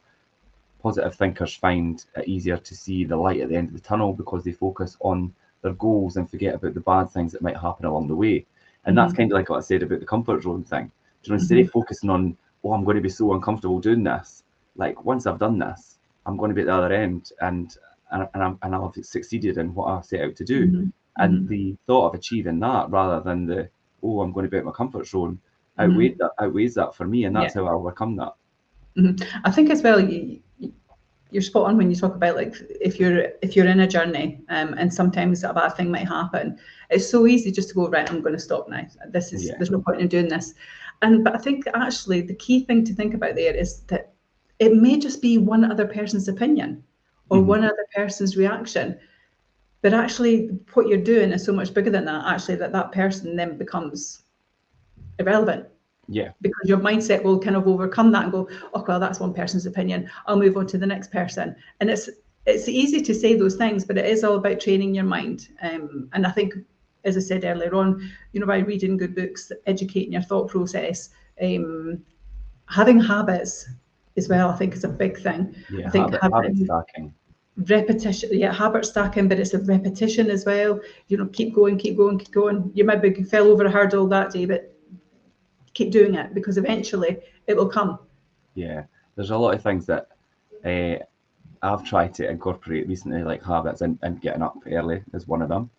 Positive thinkers find it easier to see the light at the end of the tunnel because they focus on their goals and forget about the bad things that might happen along the way. And that's kind of like what I said about the comfort zone thing. Do you know, instead of focusing on, oh, I'm going to be so uncomfortable doing this, like once I've done this, I'm going to be at the other end and I'll have succeeded in what I set out to do. And the thought of achieving that rather than the, oh, I'm going to be out of my comfort zone, outweighs that for me, and that's how I overcome that. I think as well, you're spot on when you talk about, like, if you're in a journey, and sometimes a bad thing might happen, it's so easy just to go, right, I'm going to stop now. There's no point in doing this. But I think actually the key thing to think about there is that it may just be one other person's opinion or one other person's reaction, but actually what you're doing is so much bigger than that. Actually, that person then becomes irrelevant. Yeah. Because your mindset will kind of overcome that and go, oh, well, that's one person's opinion, I'll move on to the next person. And it's easy to say those things, but it is all about training your mind. And I think, as I said earlier on, you know, by reading good books, educating your thought process, having habits as well, I think is a big thing. Yeah, I think habit stacking. Repetition, habit stacking, but it's a repetition as well. You know, keep going. You maybe fell over a hurdle that day, but keep doing it, because eventually it will come. Yeah, there's a lot of things that I've tried to incorporate recently, like habits, and getting up early is one of them.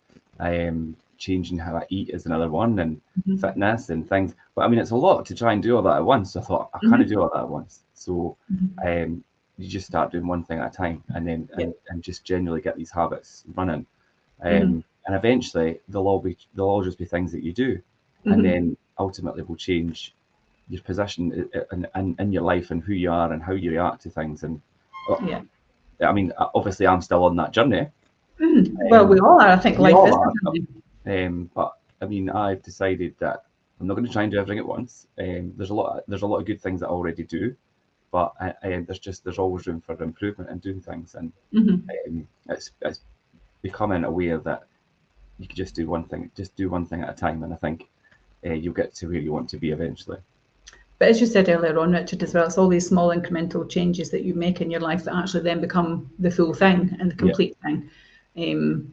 Changing how I eat is another one, and fitness and things. But I mean, it's a lot to try and do all that at once. So I thought I can't do all that at once. So you just start doing one thing at a time, and then and just generally get these habits running. And eventually they'll all just be things that you do, and then ultimately will change your position in your life and who you are and how you react to things. And I mean, obviously I'm still on that journey. Well, we all are. I think life is. But I mean, I've decided that I'm not going to try and do everything at once. There's a lot of good things that I already do, but there's always room for improvement in doing things, and it's becoming aware that you can just do one thing at a time, and I think you'll get to where you want to be eventually. But as you said earlier on, Richard, as well, it's all these small incremental changes that you make in your life that actually then become the full thing and the complete thing.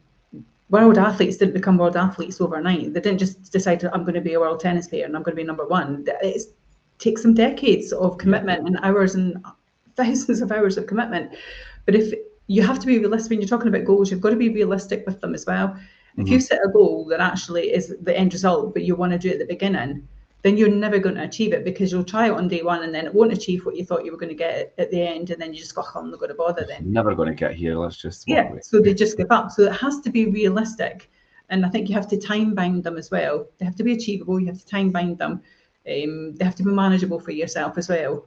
World athletes didn't become world athletes overnight. They didn't just decide, I'm going to be a world tennis player and I'm going to be number one. It takes some decades of commitment and hours and thousands of hours of commitment. But if you have to be realistic when you're talking about goals, you've got to be realistic with them as well. If you set a goal that actually is the end result, but you want to do it at the beginning, then you're never going to achieve it, because you'll try it on day one and then it won't achieve what you thought you were going to get at the end, and then you just go, I'm not going to bother then. Never going to get here, let's just walk away. So they just give up. So it has to be realistic, and I think you have to time bind them as well. They have to be achievable, you have to time bind them. They have to be manageable for yourself as well.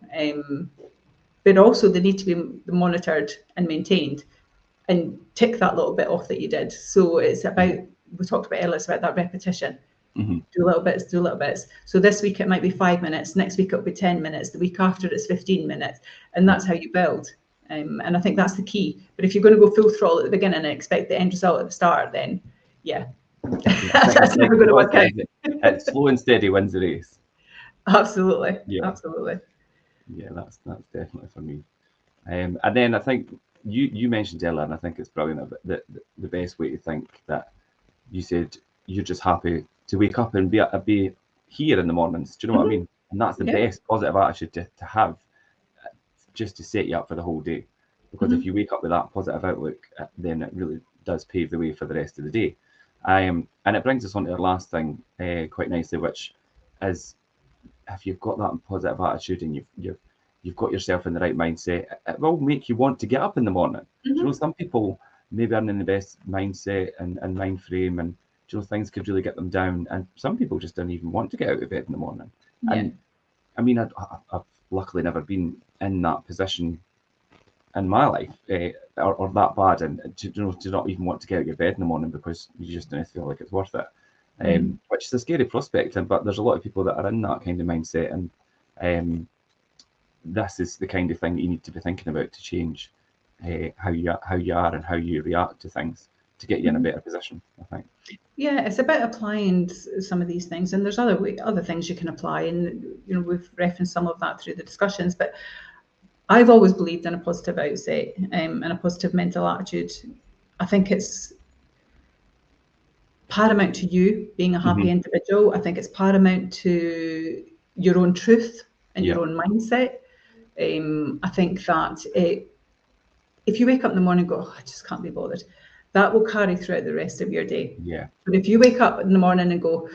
But also they need to be monitored and maintained, and tick that little bit off that you did. So it's about, we talked about earlier, it's about that repetition. Do little bits, do little bits. So this week it might be 5 minutes, next week it'll be 10 minutes, the week after it's 15 minutes, and that's how you build. And I think that's the key. But if you're going to go full throttle at the beginning and expect the end result at the start, then that's never going to work out. It's slow and steady wins the race. Absolutely, absolutely. Yeah, that's definitely for me. And then I think you mentioned earlier, and I think it's brilliant, that the best way to think that you said you're just happy to wake up and be here in the mornings. Do you know what I mean? And that's the best positive attitude to have, just to set you up for the whole day. Because if you wake up with that positive outlook, then it really does pave the way for the rest of the day. And it brings us on to our last thing quite nicely, which is, if you've got that positive attitude and you've got yourself in the right mindset, it will make you want to get up in the morning. You know, some people maybe aren't in the best mindset and mind frame, and you know, things could really get them down, and some people just don't even want to get out of bed in the morning. And I mean, I've luckily never been in that position in my life, or that bad, and to not even want to get out of your bed in the morning because you just don't feel like it's worth it, which is a scary prospect. But there's a lot of people that are in that kind of mindset, and this is the kind of thing that you need to be thinking about to change how you are and how you react to things, to get you in a better position, I think. Yeah, it's about applying some of these things, and there's other things you can apply, and you know, we've referenced some of that through the discussions. But I've always believed in a positive outset and a positive mental attitude. I think it's paramount to you being a happy individual. I think it's paramount to your own truth and your own mindset. I think that if you wake up in the morning and go, I just can't be bothered, that will carry throughout the rest of your day. Yeah. But if you wake up in the morning and go,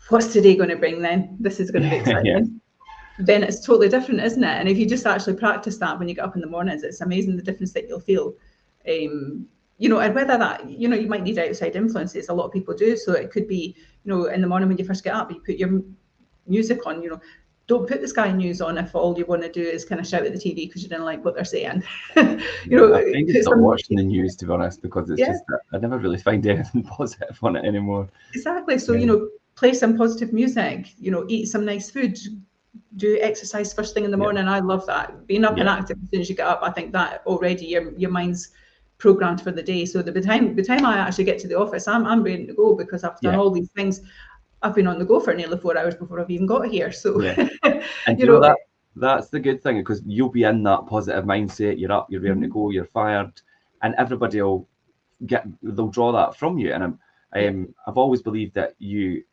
what's today going to bring then? This is going to be exciting. Then it's totally different, isn't it? And if you just actually practice that when you get up in the mornings, it's amazing the difference that you'll feel. You know, and whether that, you know, you might need outside influences. A lot of people do. So it could be, you know, in the morning when you first get up, you put your music on. You know, don't put the Sky News on if all you want to do is kind of shout at the TV because you didn't like what they're saying. You know, I think it's not watching the news, to be honest, because it's just that I never really find anything positive on it anymore. Exactly. So you know, play some positive music. You know, eat some nice food. Do exercise first thing in the morning. I love that. Being up and active as soon as you get up, I think that already your mind's programmed for the day. So the time I actually get to the office, I'm ready to go because I've done all these things. I've been on the go for nearly 4 hours before I've even got here. So and you know that's the good thing, because you'll be in that positive mindset. You're up, you're ready to go, you're fired, and everybody they'll draw that from you. And I've always believed that you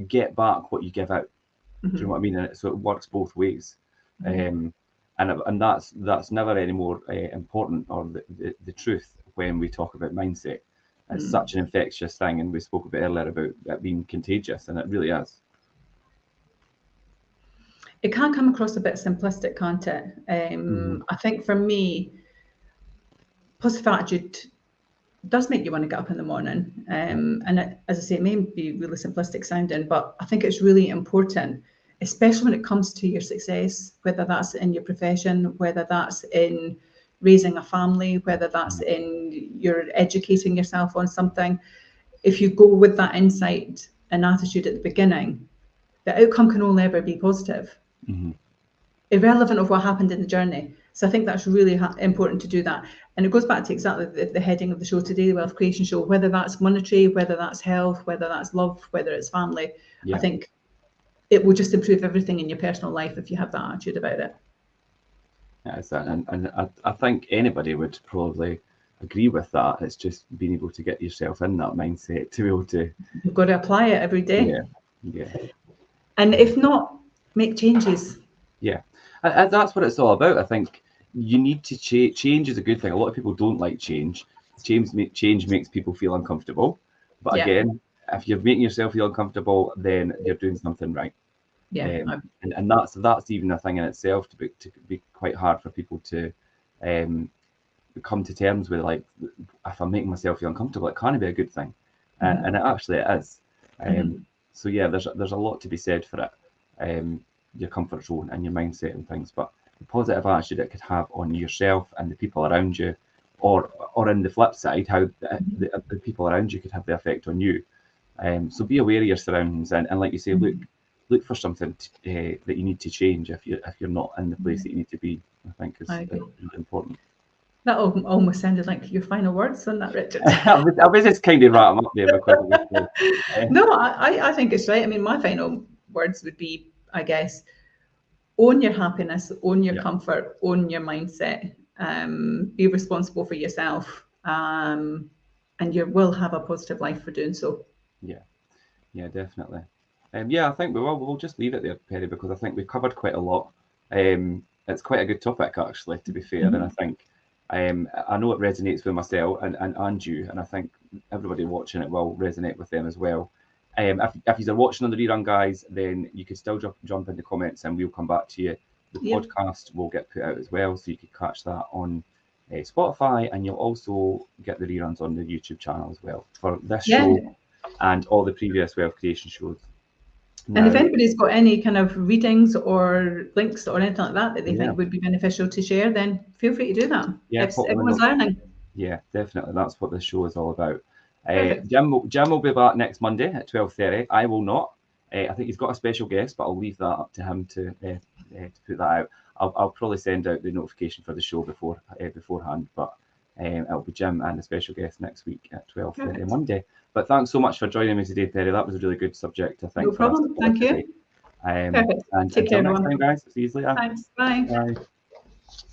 get back what you give out. Do you know what I mean? And so it works both ways. And that's never any more important, or the truth, when we talk about mindset. It's such an infectious thing, and we spoke a bit earlier about it being contagious, and it really is. It can come across a bit simplistic, can't it? I think for me, positive attitude does make you want to get up in the morning. And it, as I say, it may be really simplistic sounding, but I think it's really important, especially when it comes to your success, whether that's in your profession, whether that's in raising a family, whether that's in you're educating yourself on something. If you go with that insight and attitude at the beginning, the outcome can only ever be positive, irrelevant of what happened in the journey. So I think that's really important to do that. And it goes back to exactly the heading of the show today, the Wealth Creation Show, whether that's monetary, whether that's health, whether that's love, whether it's family. I think it will just improve everything in your personal life if you have that attitude about it. Yeah, and I think anybody would probably agree with that. It's just being able to get yourself in that mindset to be able to. You've got to apply it every day. Yeah. And if not, make changes. Yeah, and that's what it's all about. I think you need to change. Change is a good thing. A lot of people don't like change. Change makes people feel uncomfortable. But again, if you're making yourself feel uncomfortable, then you're doing something right. Yeah. And that's even a thing in itself to be quite hard for people to come to terms with. Like, if I'm making myself feel uncomfortable, it can't be a good thing, and it is. So yeah, there's a lot to be said for it. Your comfort zone and your mindset and things, but the positive attitude it could have on yourself and the people around you, or in the flip side, how the people around you could have the effect on you. So be aware of your surroundings, and like you say, look for something that you need to change if you're not in the place that you need to be. I think is really important. That almost sounded like your final words on that, Richard. I was just kind of wrapping up there because no, I think it's right. I mean, my final words would be, I guess, own your happiness, own your comfort, own your mindset, be responsible for yourself, and you will have a positive life for doing so. Yeah, definitely. I think we'll just leave it there, Perrie, because I think we've covered quite a lot. It's quite a good topic, actually, to be fair, and I think I know it resonates with myself and you, and I think everybody watching it will resonate with them as well. If you're watching on the rerun, guys, then you could still jump in the comments and we'll come back to you. The podcast will get put out as well, so you could catch that on Spotify, and you'll also get the reruns on the YouTube channel as well for this show and all the previous Wealth Creation shows. And if anybody's got any kind of readings or links or anything like that they think would be beneficial to share, then feel free to do that. Everyone's learning. Yeah, definitely. That's what this show is all about. Jim will be back next Monday at 12:30. I will not. I think he's got a special guest, but I'll leave that up to him to put that out. I'll probably send out the notification for the show beforehand, but it'll be Jim and a special guest next week at 12:30 Monday. But thanks so much for joining me today, Perrie. That was a really good subject, I think. No problem. Thank you. And Take care, until next time, guys. See you later. Thanks. Bye. Bye.